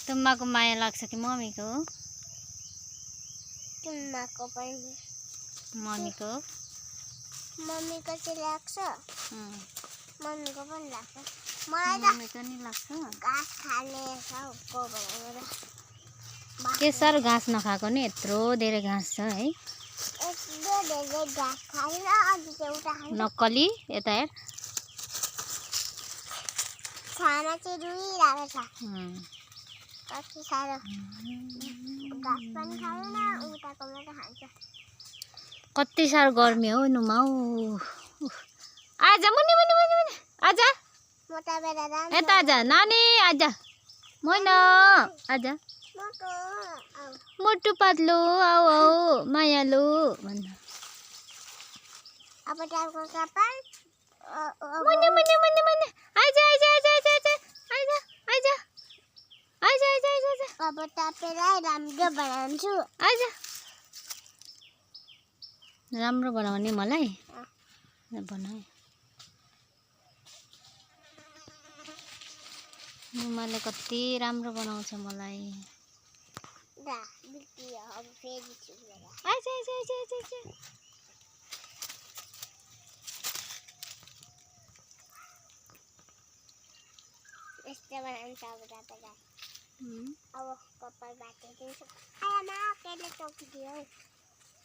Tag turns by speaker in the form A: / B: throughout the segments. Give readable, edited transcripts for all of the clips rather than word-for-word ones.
A: तुम्बाको माया लाग्छ कि मम्मीको?
B: तुम्बाको पनि।
A: मम्मीको?
B: मम्मीको चाहिँ लाग्छ। मम्मीको पनि लाग्छ। मलाई त
A: मम्मीको नि लाग्छ।
B: घाँस खाने हौ कोबराबाट।
A: केसर घाँस नखाएको नि यत्रो धेरै घाँस छ है।
B: यत्रो धेरै घाँस खाएन अझै एउटा खान्छ।
A: नक्कली यता हेर।
B: छाना चाहिँ रुइरहेको छ। कति साह्रो घाँस पनि खाएन उताको मात्रै खान्छ।
A: कति साह्रो गर्मी हो नुमाउ। आजा मुनि मुनि मुनि मुनि आजा।
B: मोटा बेला राम्रो।
A: यता आजा नानी आजा। मैना आजा। मोटु पातलो आऊ आऊ मायालु भन्न।
B: अब टाउको कपाल
A: मुनि मुनि मुनि मुनि आजा आजा आजा आजा आजा आजा आजा आजा आजा आजा।
B: अब तपाईँलाई राम्रो बनाउँछु।
A: आजा। राम्रो बनाउने मलाई बनाए। नुमाले कति राम्रो बनाउँछ मलाई।
B: अब फेरि
A: आजा आजा आजा आजा आजा।
B: यस्तो बनाउँछ अब तपाईँलाई। अब कपाल बाटिदिन्छु। आमा केले टोकिदियो।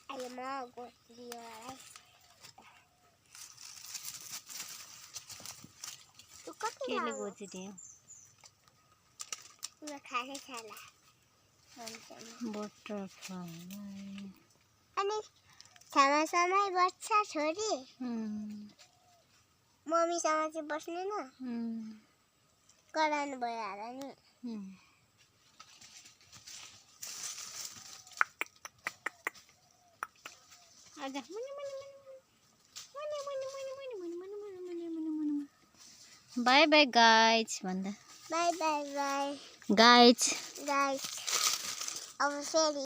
B: अहिले म गोचिदियो होला। तँ कति
A: केले गोचिदियो?
B: म खाने छाला।
A: बटरफ्लाई।
B: अनि छामासँगै बस्छ छोरी। मम्मीसँग चाहिँ बस्दैन। कराउनु भयो होला नि।
A: आजा मुनि मुनि मुनि मुनि मुनि मुनि मुनि मुनि मुनि मुनि मुनि मुनि। बाई बाई गाइज भन्दा।
B: By by by
A: guys.
B: Guys. अब फेरि